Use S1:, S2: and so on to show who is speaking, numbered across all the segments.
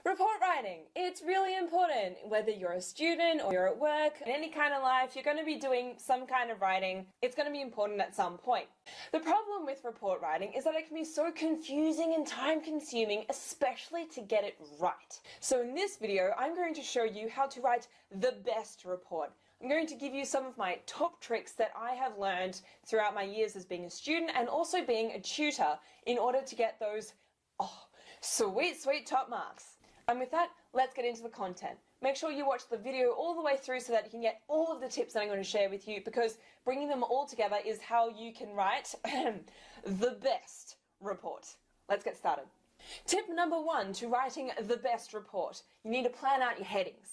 S1: Report writing. It's really important. Whether you're a student or you're at work, in any kind of life, you're going to be doing some kind of writing. It's going to be important at some point. The problem with report writing is that it can be so confusing and time-consuming, especially to get it right. So in this video, I'm going to show you how to write the best report. I'm going to give you some of my top tricks that I have learned throughout my years as being a student and also being a tutor in order to get those, sweet top marks. And with that, let's get into the content. Make sure you watch the video all the way through so that you can get all of the tips that I'm going to share with you, because bringing them all together is how you can write the best report. Let's get started. Tip number 1 to writing the best report. You need to plan out your headings.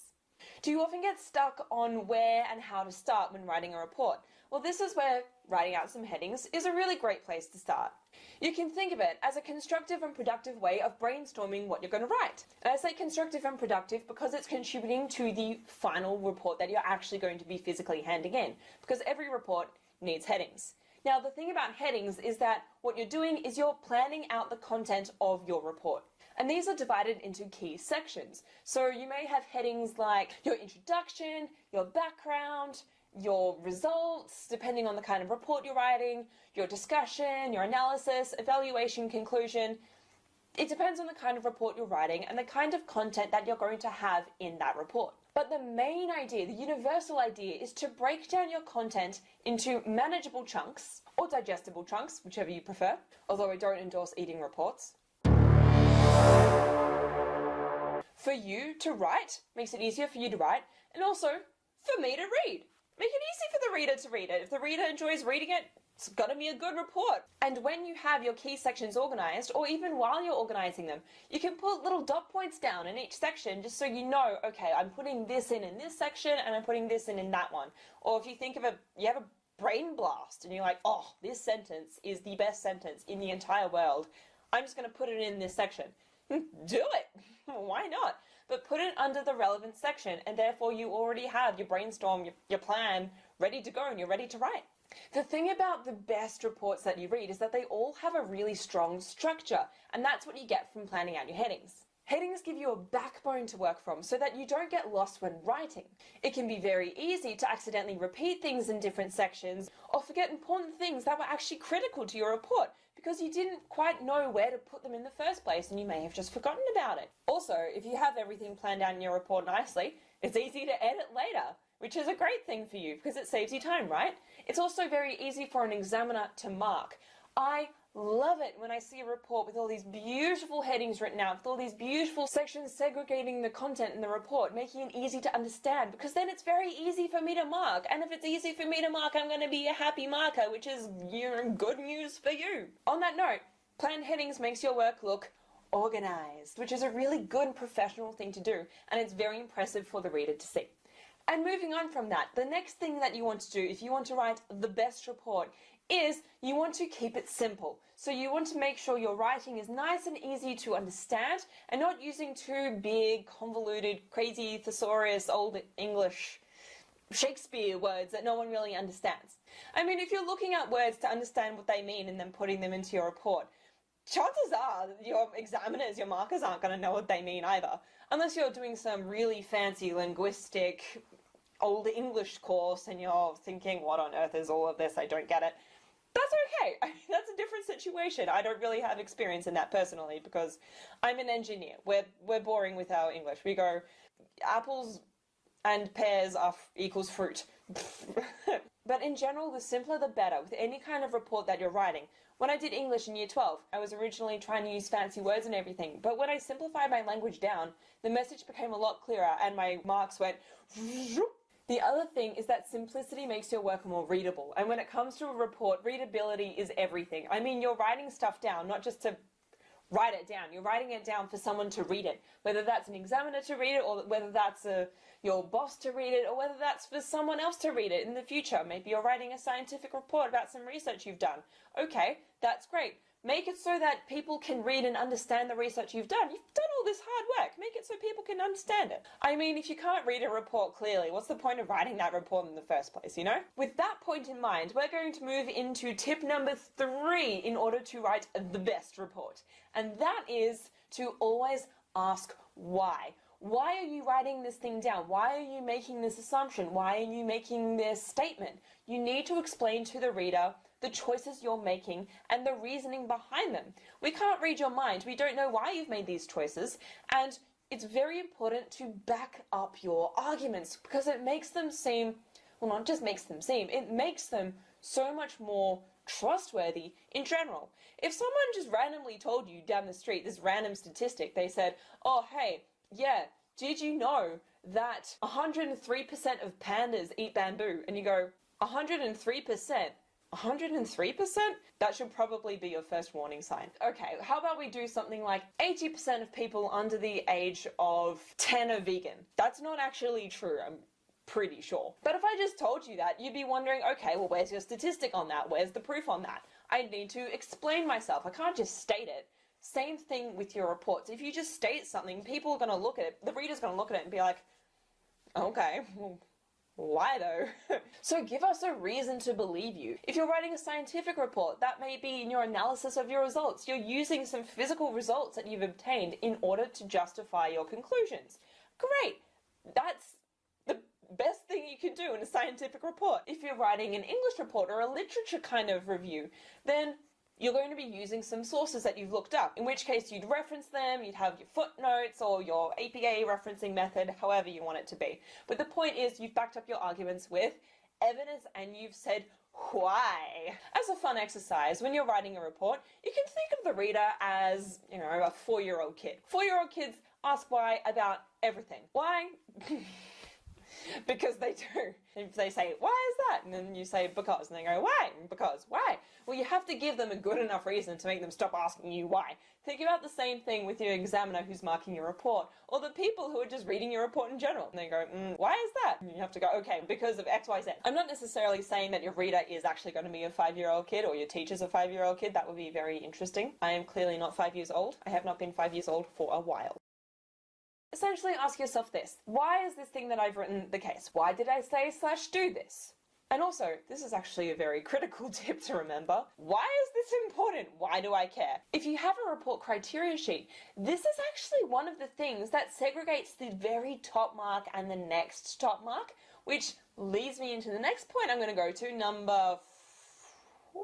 S1: Do you often get stuck on where and how to start when writing a report? Well, this is where writing out some headings is a really great place to start. You can think of it as a constructive and productive way of brainstorming what you're going to write. And I say constructive and productive because it's contributing to the final report that you're actually going to be physically handing in, because every report needs headings. Now, the thing about headings is that what you're doing is you're planning out the content of your report. And these are divided into key sections. So you may have headings like your introduction, your background, your results, depending on the kind of report you're writing, your discussion, your analysis, evaluation, conclusion. It depends on the kind of report you're writing and the kind of content that you're going to have in that report. But the main idea, the universal idea, is to break down your content into manageable chunks, or digestible chunks, whichever you prefer, although I don't endorse eating reports. For you to write, makes it easier for you to write, and also for me to read. Make it easy for the reader to read it. If the reader enjoys reading it, it's gonna be a good report. And when you have your key sections organized, or even while you're organizing them, you can put little dot points down in each section just so you know, okay, I'm putting this in this section and I'm putting this in that one. Or if you think of you have a brain blast and you're like, oh, this sentence is the best sentence in the entire world. I'm just gonna put it in this section. Do it. Why not? But put it under the relevant section, and therefore you already have your brainstorm, your plan ready to go, and you're ready to write. The thing about the best reports that you read is that they all have a really strong structure, and that's what you get from planning out your headings. Headings give you a backbone to work from so that you don't get lost when writing. It can be very easy to accidentally repeat things in different sections or forget important things that were actually critical to your report because you didn't quite know where to put them in the first place and you may have just forgotten about it. Also, if you have everything planned out in your report nicely, it's easy to edit later, which is a great thing for you because it saves you time, right? It's also very easy for an examiner to mark. I love it when I see a report with all these beautiful headings written out, with all these beautiful sections segregating the content in the report, making it easy to understand, because then it's very easy for me to mark. And if it's easy for me to mark, I'm going to be a happy marker, which is good news for you. On that note, planned headings makes your work look organized, which is a really good professional thing to do, and it's very impressive for the reader to see. And moving on from that, the next thing that you want to do if you want to write the best report is you want to keep it simple. So you want to make sure your writing is nice and easy to understand and not using too big, convoluted, crazy, thesaurus, old English, Shakespeare words that no one really understands. I mean, if you're looking at words to understand what they mean and then putting them into your report, chances are that your examiners, your markers aren't going to know what they mean either, unless you're doing some really fancy linguistic old English course and you're thinking, what on earth is all of this? I don't get it. That's okay. I mean, that's a different situation. I don't really have experience in that personally because I'm an engineer. We're boring with our English. We go, apples and pears equals fruit. But in general, the simpler the better with any kind of report that you're writing. When I did English in year 12, I was originally trying to use fancy words and everything, but when I simplified my language down, the message became a lot clearer and my marks went The other thing is that simplicity makes your work more readable. And when it comes to a report, readability is everything. I mean, you're writing stuff down, not just to write it down. You're writing it down for someone to read it, whether that's an examiner to read it or whether that's your boss to read it or whether that's for someone else to read it in the future. Maybe you're writing a scientific report about some research you've done. Okay, that's great. Make it so that people can read and understand the research you've done. You've done all this hard work. Make it so people can understand it. I mean, if you can't read a report clearly, what's the point of writing that report in the first place, you know? With that point in mind, we're going to move into tip number 3 in order to write the best report. And that is to always ask why. Why are you writing this thing down? Why are you making this assumption? Why are you making this statement? You need to explain to the reader the choices you're making and the reasoning behind them. We can't read your mind. We don't know why you've made these choices, and it's very important to back up your arguments because it makes them seem, well, not just makes them seem, it makes them so much more trustworthy in general. If someone just randomly told you down the street this random statistic, they said, oh, hey, yeah, did you know that 103% of pandas eat bamboo? And you go, 103%? 103%? That should probably be your first warning sign. Okay, how about we do something like 80% of people under the age of 10 are vegan? That's not actually true, I'm pretty sure. But if I just told you that, you'd be wondering, okay, well, where's your statistic on that? Where's the proof on that? I need to explain myself. I can't just state it. Same thing with your reports. If you just state something, people are going to look at it, the reader's going to look at it and be like, okay, well, why though? So give us a reason to believe you. If you're writing a scientific report, that may be in your analysis of your results. You're using some physical results that you've obtained in order to justify your conclusions. Great! That's the best thing you can do in a scientific report. If you're writing an English report or a literature kind of review, then you're going to be using some sources that you've looked up, in which case you'd reference them, you'd have your footnotes or your APA referencing method, however you want it to be. But the point is you've backed up your arguments with evidence and you've said why. As a fun exercise, when you're writing a report, you can think of the reader as, you know, a 4-year-old kid. 4-year-old kids ask why about everything. Why? Because they do. If they say, why is that? And then you say, because. And they go, why? Because. Why? Well, you have to give them a good enough reason to make them stop asking you why. Think about the same thing with your examiner who's marking your report, or the people who are just reading your report in general. And they go, why is that? And you have to go, okay, because of X, Y, Z. I'm not necessarily saying that your reader is actually going to be a 5-year-old kid or your teacher's a 5-year-old kid. That would be very interesting. I am clearly not 5 years old. I have not been 5 years old for a while. Essentially ask yourself this: why is this thing that I've written the case? Why did I say / do this? And also, this is actually a very critical tip to remember. Why is this important? Why do I care? If you have a report criteria sheet, this is actually one of the things that segregates the very top mark and the next top mark, which leads me into the next point I'm going to go to, number 4.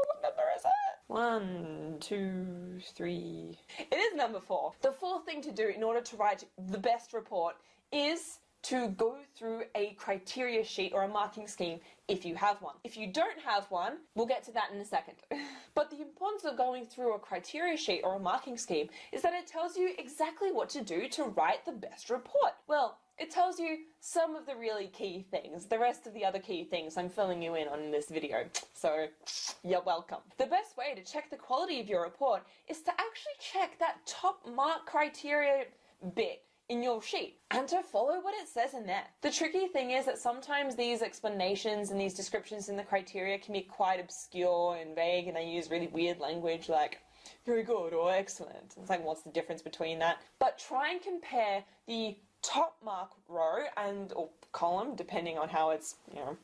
S1: What number is it? 1, 2, 3. It is number 4. The 4th thing to do in order to write the best report is to go through a criteria sheet or a marking scheme if you have one. If you don't have one, we'll get to that in a second. But the importance of going through a criteria sheet or a marking scheme is that it tells you exactly what to do to write the best report. Well, it tells you some of the really key things. The rest of the other key things I'm filling you in on in this video. So, you're welcome. The best way to check the quality of your report is to actually check that top mark criteria bit in your sheet and to follow what it says in there. The tricky thing is that sometimes these explanations and these descriptions in the criteria can be quite obscure and vague, and they use really weird language like very good or excellent. It's like, what's the difference between that? But try and compare the top mark row and or column, depending on how it's, you know,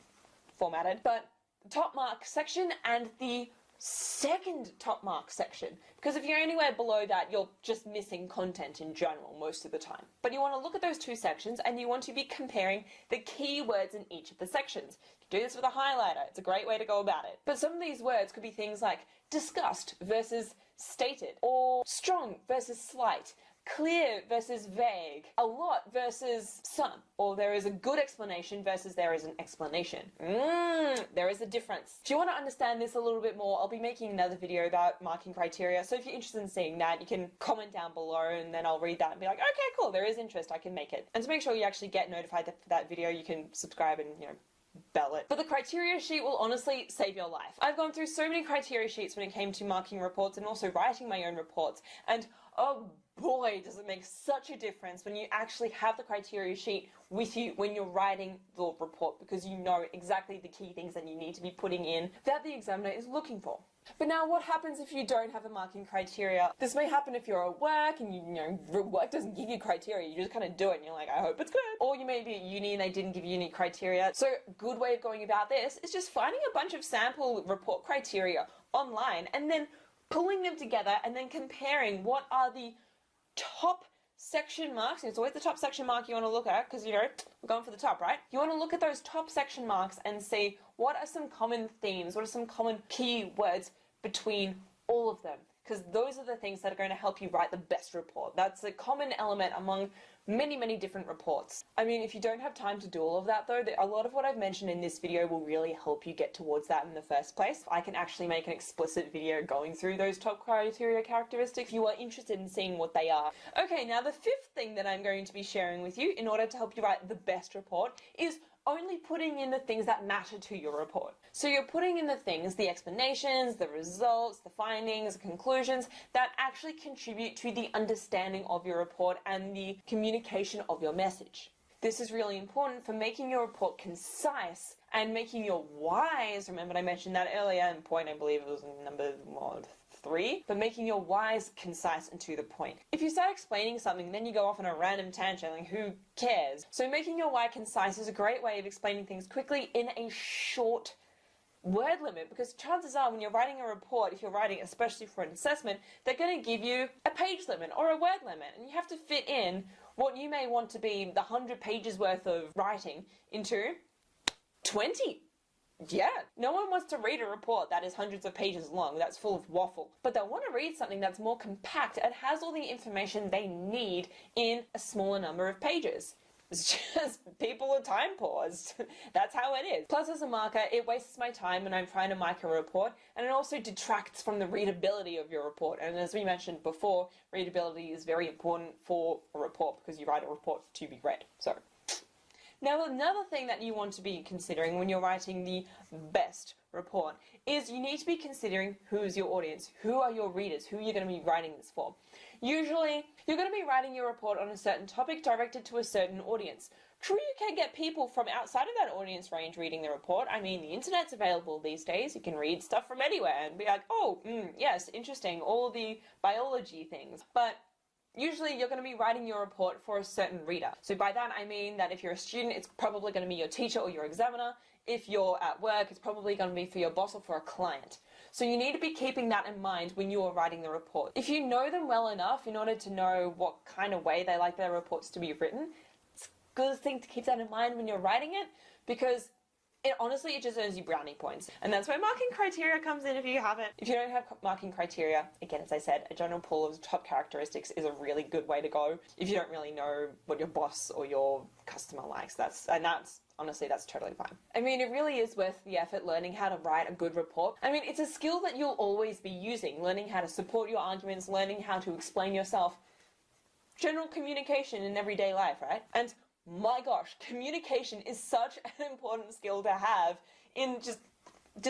S1: formatted, but the top mark section and the second top mark section, because if you're anywhere below that, you're just missing content in general most of the time. But you want to look at those two sections and you want to be comparing the key words in each of the sections. You can do this with a highlighter. It's a great way to go about it. But some of these words could be things like discussed versus stated, or strong versus slight, clear versus vague, a lot versus some, or there is a good explanation versus there is an explanation. There is a difference. If you want to understand this a little bit more, I'll be making another video about marking criteria, so if you're interested in seeing that, you can comment down below and then I'll read that and be like, okay, cool, there is interest, I can make it. And to make sure you actually get notified for that video, you can subscribe and, you know, bell it. But the criteria sheet will honestly save your life. I've gone through so many criteria sheets when it came to marking reports and also writing my own reports, and oh boy, does it make such a difference when you actually have the criteria sheet with you when you're writing the report, because you know exactly the key things that you need to be putting in that the examiner is looking for. But now what happens if you don't have a marking criteria? This may happen if you're at work and you know, work doesn't give you criteria, you just kind of do it and you're like, I hope it's good. Or you may be at uni and they didn't give you any criteria. So a good way of going about this is just finding a bunch of sample report criteria online and then pulling them together and then comparing what are the top section marks, and it's always the top section mark you want to look at, because, you know, we're going for the top, right? You want to look at those top section marks and see what are some common themes, what are some common key words between all of them, because those are the things that are going to help you write the best report. That's a common element among many, many different reports. I mean, if you don't have time to do all of that though, a lot of what I've mentioned in this video will really help you get towards that in the first place. I can actually make an explicit video going through those top criteria characteristics if you are interested in seeing what they are. Okay, now the fifth thing that I'm going to be sharing with you in order to help you write the best report is only putting in the things that matter to your report. So you're putting in the things, the explanations, the results, the findings, the conclusions that actually contribute to the understanding of your report and the communication of your message. This is really important for making your report concise and making your whys, remember I mentioned that earlier in point, I believe it was number 3, but making your whys concise and to the point. If you start explaining something, then you go off on a random tangent, like who cares? So making your why concise is a great way of explaining things quickly in a short word limit, because chances are when you're writing a report, if you're writing especially for an assessment, they're going to give you a page limit or a word limit, and you have to fit in what you may want to be the 100 pages worth of writing into 20. Yeah, no one wants to read a report that is hundreds of pages long, that's full of waffle. But they'll want to read something that's more compact and has all the information they need in a smaller number of pages. It's just, people are time paused. That's how it is. Plus, as a marker, it wastes my time when I'm trying to mark a report, and it also detracts from the readability of your report. And as we mentioned before, readability is very important for a report because you write a report to be read. So, now another thing that you want to be considering when you're writing the best report is you need to be considering who's your audience, who are your readers, who you're going to be writing this for. Usually, you're going to be writing your report on a certain topic directed to a certain audience. True, you can get people from outside of that audience range reading the report. I mean, the internet's available these days. You can read stuff from anywhere and be like, oh, yes, interesting, all the biology things. But usually you're going to be writing your report for a certain reader. So by that I mean that if you're a student, it's probably going to be your teacher or your examiner. If you're at work, it's probably going to be for your boss or for a client. So you need to be keeping that in mind when you are writing the report. If you know them well enough in order to know what kind of way they like their reports to be written, it's a good thing to keep that in mind when you're writing it, because honestly, it just earns you brownie points. And that's where marking criteria comes in if you haven't. If you don't have marking criteria, again, as I said, a general pool of top characteristics is a really good way to go if you don't really know what your boss or your customer likes. Honestly, that's totally fine. I mean, it really is worth the effort learning how to write a good report. I mean, it's a skill that you'll always be using, learning how to support your arguments, learning how to explain yourself. General communication in everyday life, right? And my gosh, communication is such an important skill to have in just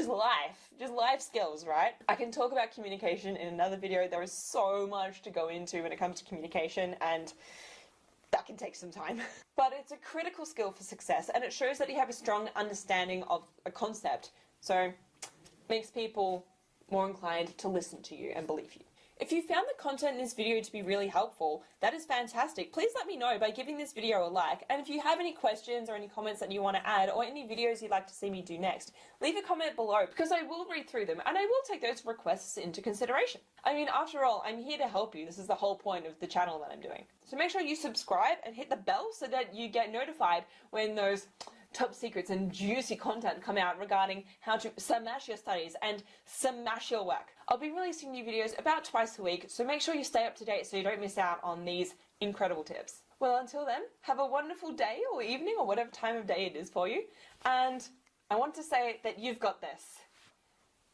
S1: life skills, right? I can talk about communication in another video. There is so much to go into when it comes to communication, and that can take some time. But it's a critical skill for success, and it shows that you have a strong understanding of a concept. So it makes people more inclined to listen to you and believe you. If you found the content in this video to be really helpful, that is fantastic. Please let me know by giving this video a like. And if you have any questions or any comments that you want to add, or any videos you'd like to see me do next, leave a comment below, because I will read through them and I will take those requests into consideration. I mean, after all, I'm here to help you. This is the whole point of the channel that I'm doing. So make sure you subscribe and hit the bell so that you get notified when those top secrets and juicy content come out regarding how to smash your studies and smash your work. I'll be releasing new videos about twice a week, so make sure you stay up to date so you don't miss out on these incredible tips. Well, until then, have a wonderful day or evening or whatever time of day it is for you, and I want to say that you've got this.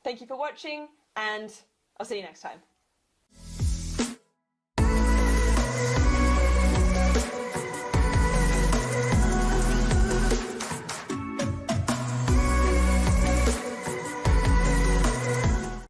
S1: Thank you for watching, and I'll see you next time.